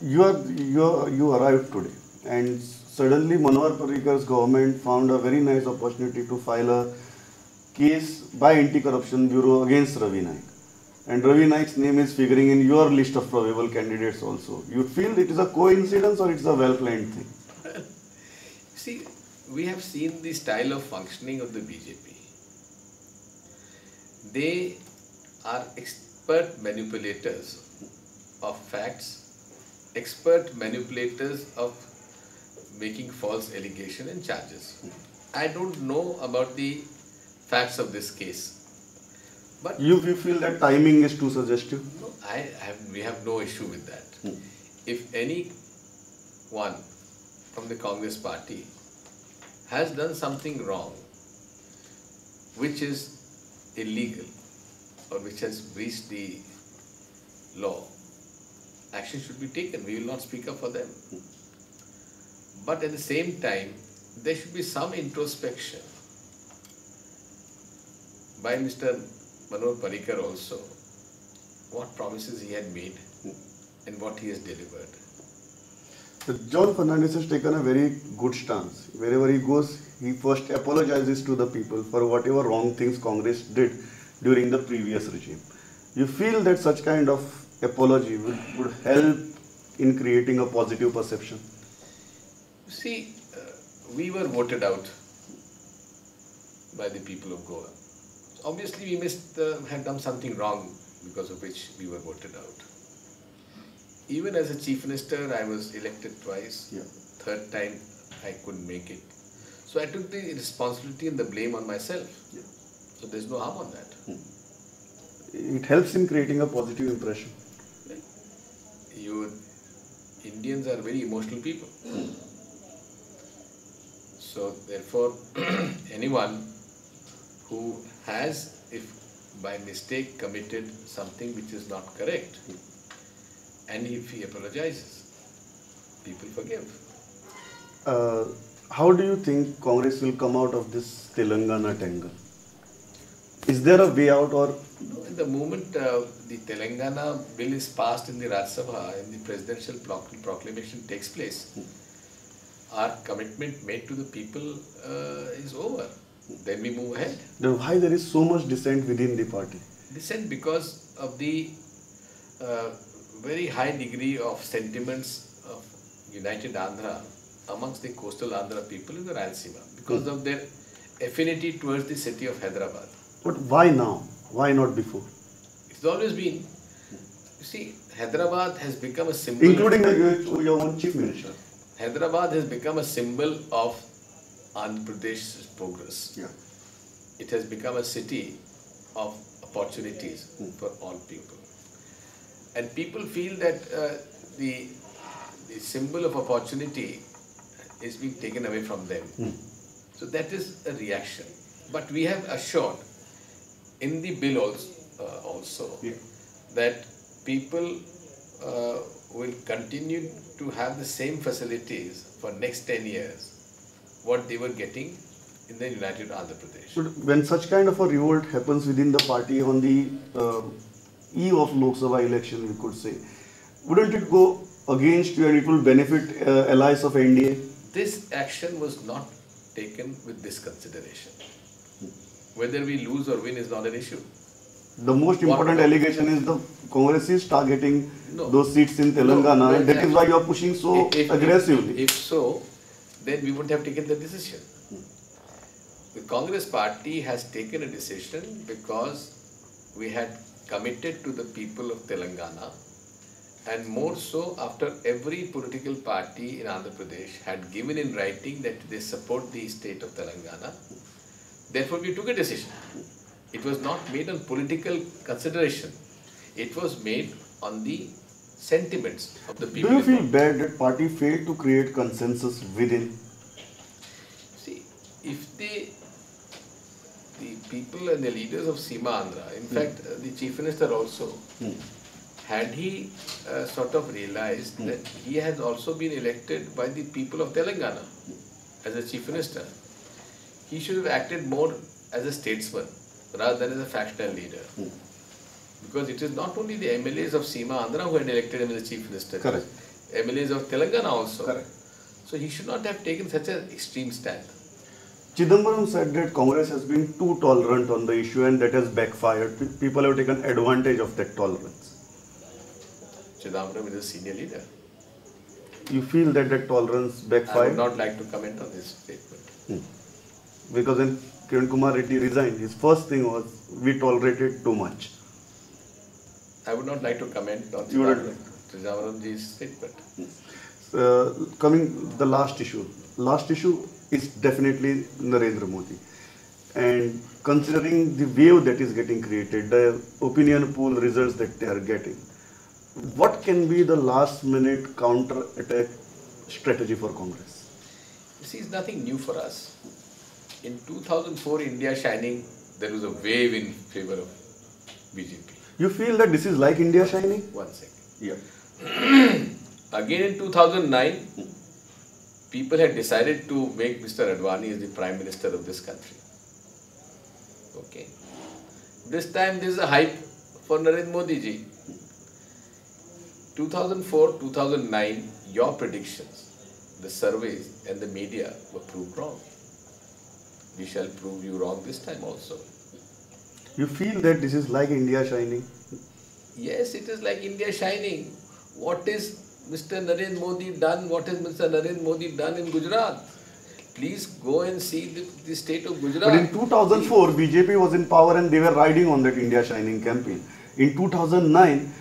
You arrived today, and suddenly Manohar Parrikar's government found a very nice opportunity to file a case by Anti-Corruption Bureau against Ravi Naik. And Ravi Naik's name is figuring in your list of probable candidates also. You feel it is a coincidence or it's a well-planned thing? See, we have seen the style of functioning of the BJP. They are expert manipulators of facts, expert manipulators of making false allegation and charges. I don't know about the facts of this case, but You feel that timing is too suggestive? no, we have no issue with that. If anyone from the Congress party has done something wrong, which is illegal or which has breached the law, action should be taken. We will not speak up for them. But at the same time, there should be some introspection by Mr. Manohar Parrikar also, what promises he had made and what he has delivered. John Fernandez has taken a very good stance. Wherever he goes, he first apologizes to the people for whatever wrong things Congress did during the previous regime. You feel that such kind of apology would help in creating a positive perception? See, we were voted out by the people of Goa. Obviously, we must have done something wrong because of which we were voted out. Even as a chief minister, I was elected twice. Yeah. Third time, I couldn't make it. So I took the responsibility and the blame on myself. Yeah. So there's no harm on that. It helps in creating a positive impression. You Indians are very emotional people. So therefore, anyone who has, if by mistake committed something which is not correct, and if he apologizes, people forgive. How do you think Congress will come out of this Telangana tangle? Is there a way out, or No, at the moment the Telangana bill is passed in the Rajya Sabha and the presidential proclamation takes place, our commitment made to the people is over. Then we move ahead. then why there is so much dissent within the party? Dissent because of the very high degree of sentiments of United Andhra amongst the coastal Andhra people in the Rayalaseema, because of their affinity towards the city of Hyderabad. But why now? Why not before? It's always been. You see, Hyderabad has become a symbol. Including your own chief minister. Hyderabad has become a symbol of Andhra Pradesh's progress. Yeah. It has become a city of opportunities for all people. And people feel that the symbol of opportunity is being taken away from them. So that is a reaction. But we have assured in the bill also Yeah. that people will continue to have the same facilities for next 10 years what they were getting in the United Andhra Pradesh. But when such kind of a revolt happens within the party on the eve of Lok Sabha election, we could say, wouldn't it go against you and it will benefit allies of NDA? This action was not taken with this consideration. Whether we lose or win is not an issue. The most important allegation is the Congress is targeting No. those seats in Telangana, No, and that is why you are pushing so aggressively. If so, then we wouldn't have taken the decision. The Congress party has taken a decision because we had committed to the people of Telangana, and more so after every political party in Andhra Pradesh had given in writing that they support the state of Telangana. Therefore, we took a decision. It was not made on political consideration. It was made on the sentiments of the people. Do you feel bad that party failed to create consensus within? See, if the people and the leaders of Seema Andhra, in fact, the Chief Minister also, had he sort of realized that he has also been elected by the people of Telangana as a Chief Minister, he should have acted more as a statesman rather than as a factional leader. Because it is not only the MLAs of Seema Andhra who had elected him as the Chief Minister. Correct. MLAs of Telangana also. Correct. So he should not have taken such an extreme stand. Chidambaram said that Congress has been too tolerant on the issue and that has backfired. People have taken advantage of that tolerance. Chidambaram is a senior leader. You feel that that tolerance I backfired? would not like to comment on his statement. Because when Kiran Kumar Reddy resigned, his first thing was, we tolerated too much. I would not like to comment on You would- Chidambaramji's statement. Coming the last issue. Last issue is definitely Narendra Modi. And considering the wave that is getting created, the opinion poll results that they are getting, what can be the last minute counter attack strategy for Congress? You see, it's nothing new for us. In 2004, India Shining, there was a wave in favor of BJP. You feel that this is like India shining? 1 second. Yeah. Again in 2009, people had decided to make Mr. Advani as the Prime Minister of this country. Okay. This time there is a hype for Narendra Modi ji. 2004, 2009, your predictions, the surveys and the media were proved wrong. We shall prove you wrong this time also. You feel that this is like India shining? Yes, it is like India shining. What is Mr. Narendra Modi done? What has Mr. Narendra Modi done in Gujarat? Please go and see the state of Gujarat. But in 2004, BJP was in power and they were riding on that India shining campaign. In 2009,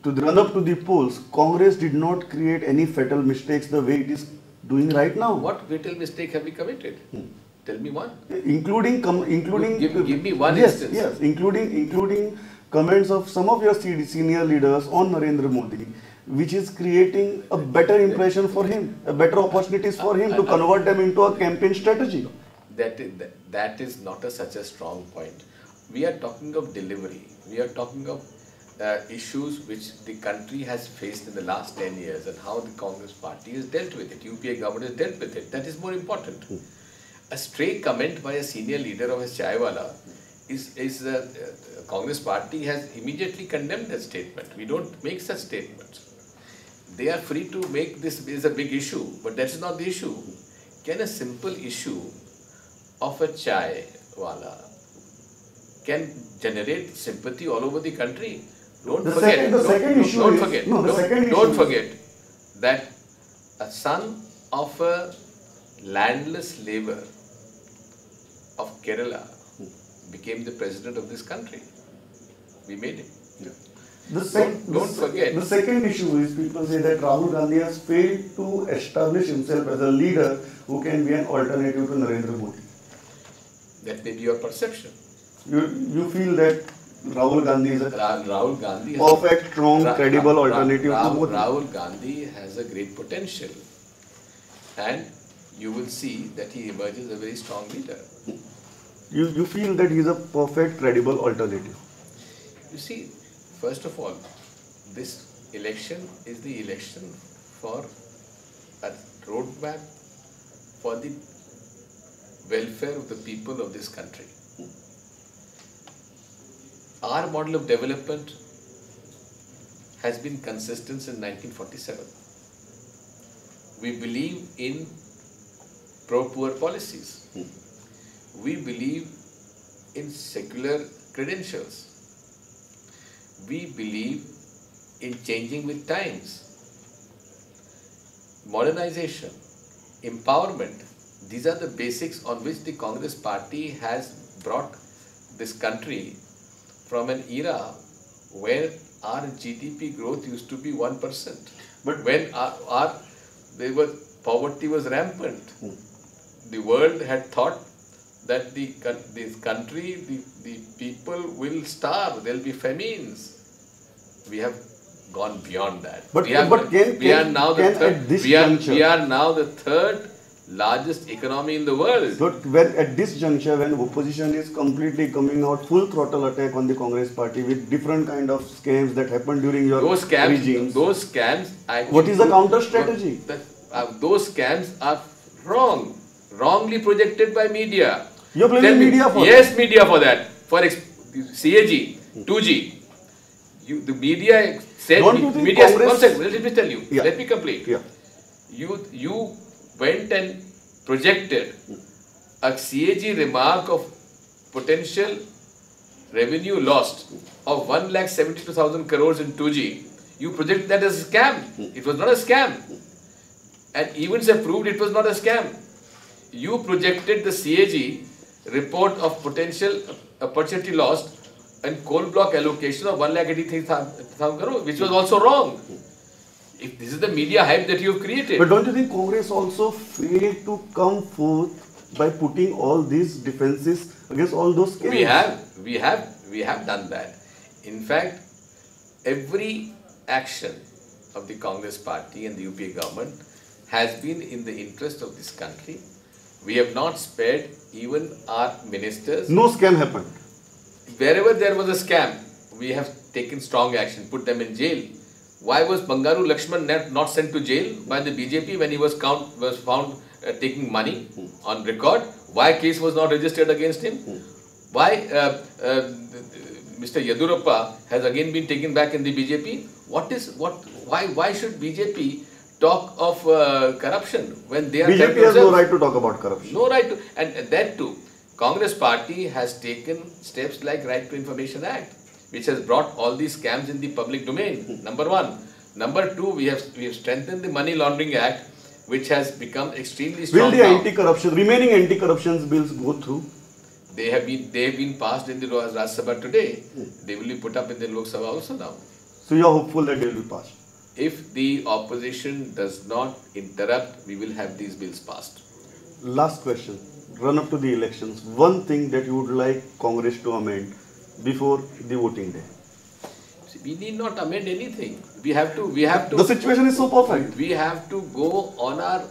to run up to the polls, Congress did not create any fatal mistakes the way it is doing right now. What fatal mistake have we committed? Tell me one. Including Give me one yes, instance. Yes, including comments of some of your senior leaders on Narendra Modi, which is creating a better impression for him, a better opportunities for him to convert them into a campaign strategy. That is not such a strong point. We are talking of delivery. We are talking of issues which the country has faced in the last 10 years and how the Congress party has dealt with it. UPA government has dealt with it. That is more important. A stray comment by a senior leader of a chaiwala Congress party has immediately condemned that statement. We don't make such statements. They are free to make this is a big issue, but that is not the issue. Can a simple issue of a chaiwala can generate sympathy all over the country? Don't forget that a son of a landless labor of Kerala became the president of this country. We made him. Yeah. Don't forget. The second issue is people say that Rahul Gandhi has failed to establish himself as a leader who can be an alternative to Narendra Modi. That may be your perception. You feel that Rahul Gandhi is a Rahul Gandhi perfect, strong, credible alternative to Modi. Rahul Gandhi has a great potential, and you will see that he emerges a very strong leader. You feel that he is a perfect, credible alternative. You see, first of all, this election is the election for a roadmap for the welfare of the people of this country. Our model of development has been consistent since 1947. We believe in pro-poor policies. We believe in secular credentials. We believe in changing with times. Modernization, empowerment, these are the basics on which the Congress party has brought this country from an era where our GDP growth used to be 1%. But when poverty was rampant, the world had thought that this country, the people will starve, there will be famines. We have gone beyond that. We are now the third largest economy in the world. But when at this juncture, when opposition is completely coming out full throttle attack on the Congress party with different kind of scams that happened during your regimes. Those scams. What is the counter strategy? Those scams are wrongly projected by media. You're blaming media for that? Yes, media for that. For CAG, 2G. The media said, Don't you think media, Congress... one second, let me tell you, Yeah. let me complete. Yeah. You went and projected a CAG remark of potential revenue lost of 1,72,000 crores in 2G. You projected that as a scam. It was not a scam. And events have proved it was not a scam. You projected the CAG report of potential opportunity lost and coal block allocation of 1,83,000 crores, which was also wrong. If this is the media hype that you have created. But don't you think Congress also failed to come forth by putting all these defenses against all those scams? We have done that. In fact, every action of the Congress party and the UPA government has been in the interest of this country. We have not spared even our ministers. No scam happened. Wherever there was a scam, we have taken strong action, put them in jail. Why was Bangaru Lakshman not sent to jail by the BJP when he was found taking money on record? Why case was not registered against him? Why Mr. Yadurappa has again been taken back in the BJP? Why should BJP talk of corruption when they are... BJP has no right to talk about corruption. No right to, and that too. Congress party has taken steps like Right to Information Act, which has brought all these scams in the public domain. Number one. Number two, we have strengthened the Money Laundering Act, which has become extremely strong. Will the remaining anti-corruption bills go through? They have been passed in the Rajya Sabha today. They will be put up in the Lok Sabha also now. So you are hopeful that they will be passed? If the opposition does not interrupt, we will have these bills passed. Last question. Run up to the elections. One thing that you would like Congress to amend before the voting day? See, we need not amend anything. We have to. The situation is so perfect. We have to go on our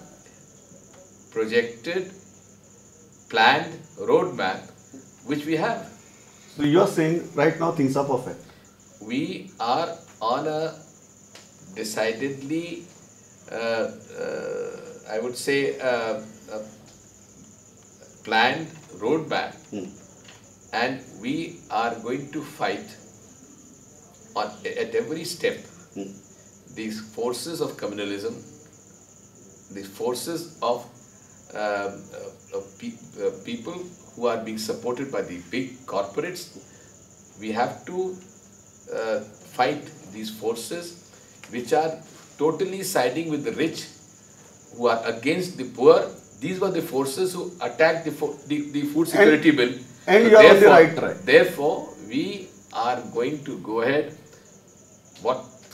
projected, planned roadmap, which we have. So you are saying right now things are perfect. We are on a decidedly, I would say, a planned roadmap, and we are going to fight at every step these forces of communalism, these forces of people who are being supported by the big corporates. We have to fight these forces which are totally siding with the rich, who are against the poor. These were the forces who attacked the food security bill. And you are on the right track. Therefore, we are going to go ahead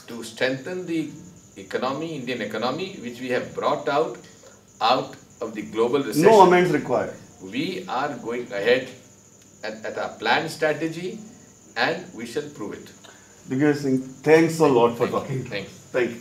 to strengthen the economy, Indian economy, which we have brought out of the global recession. No amends required. We are going ahead at our planned strategy, and we shall prove it. Digvijai Singh, thanks a lot for talking. Thanks. Thank you.